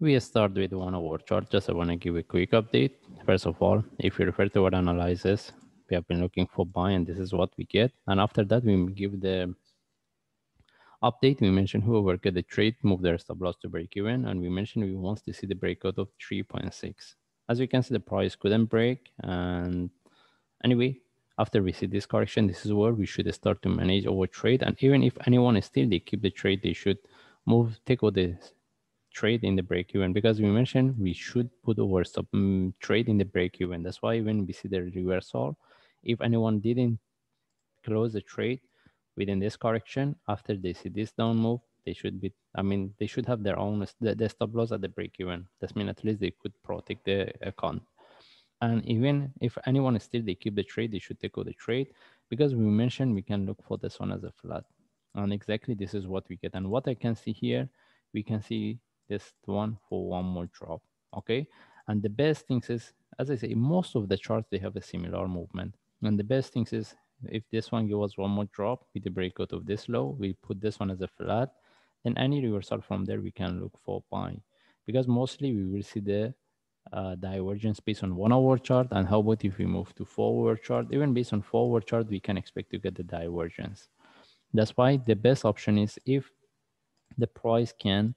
We start with 1 hour chart. Just I want to give a quick update. First of all, if you refer to our analysis, we have been looking for buy and this is what we get. And after that, we give the update. We mentioned whoever get the trade, move their stop loss to break even. And we mentioned we want to see the breakout of 3.6. As you can see, the price couldn't break. And anyway, after we see this correction, this is where we should start to manage our trade. And even if anyone is still, they keep the trade, they should take all the trade in the break even, because we mentioned we should put our stop trade in the break even. That's why when we see the reversal, if anyone didn't close the trade within this correction, after they see this down move, they should be, they should have their own the stop loss at the break even. That means at least they could protect the account. And even if anyone is still, they keep the trade, they should take out the trade, because we mentioned we can look for this one as a flat. And exactly this is what we get. And what I can see here, we can see this one for one more drop. Okay. And the best things is, as I say, most of the charts, they have a similar movement. And the best things is, if this one gives us one more drop with the breakout of this low, we put this one as a flat, then any reversal from there, we can look for buy, because mostly we will see the divergence based on 1 hour chart. And how about if we move to 4 hour chart? Even based on 4 hour chart, we can expect to get the divergence. That's why the best option is if the price can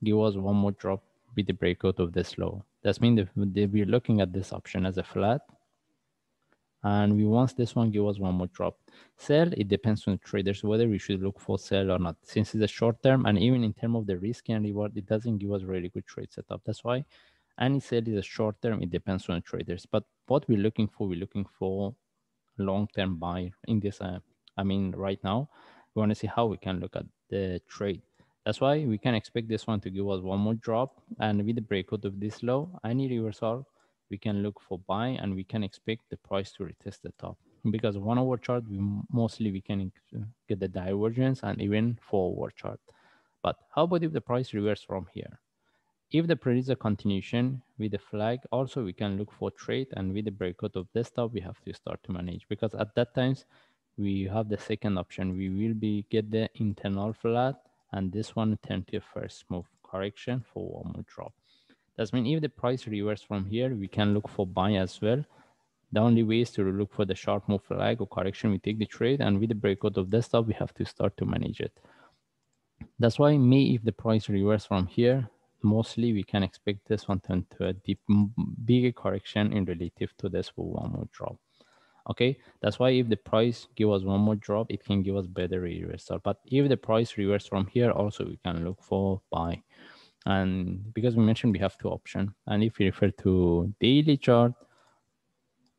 give us one more drop with the breakout of this low. That means we're looking at this option as a flat, and we want this one give us one more drop. Sell, it depends on the traders whether we should look for sell or not. Since it's a short term, and even in terms of the risk and reward, it doesn't give us really good trade setup. That's why any sell is a short term. It depends on the traders. But what we're looking for long-term buy in this. Right now, we want to see how we can look at the trade. That's why we can expect this one to give us one more drop, and with the breakout of this low, any reversal, we can look for buy, and we can expect the price to retest the top. Because 1 hour chart, we can get the divergence, and even 4 hour chart. But how about if the price reverses from here? If the price is a continuation with the flag, also we can look for trade, and with the breakout of this top, we have to start to manage, because at that times we have the second option. We will be get the internal flat, and this one turn to a first move correction for one more drop. That means if the price reverses from here, we can look for buy as well. The only way is to look for the sharp move flag or correction. We take the trade, and with the breakout of this top, we have to start to manage it. That's why if the price reverse from here, mostly we can expect this one to into a deep, bigger correction in relative to this for one more drop. Okay, that's why if the price give us one more drop, it can give us better reversal. But if the price reverse from here, also we can look for buy. And because we mentioned we have two options, and if we refer to daily chart,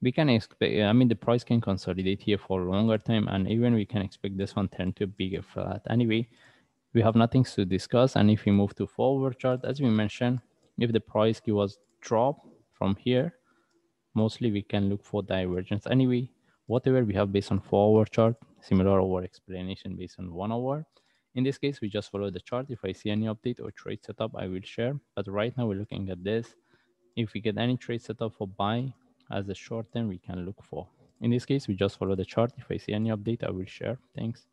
we can expect, the price can consolidate here for a longer time, and even we can expect this one turn to a bigger flat. Anyway, we have nothing to discuss. And if we move to 4 hour chart, as we mentioned, if the price give us drop from here, mostly we can look for divergence. Anyway, whatever we have based on 4 hour chart, similar our explanation based on 1 hour. In this case, we just follow the chart. If I see any update or trade setup, I will share. But right now we're looking at this. If we get any trade setup for buy as a short term, we can look for. In this case, we just follow the chart. If I see any update, I will share. Thanks.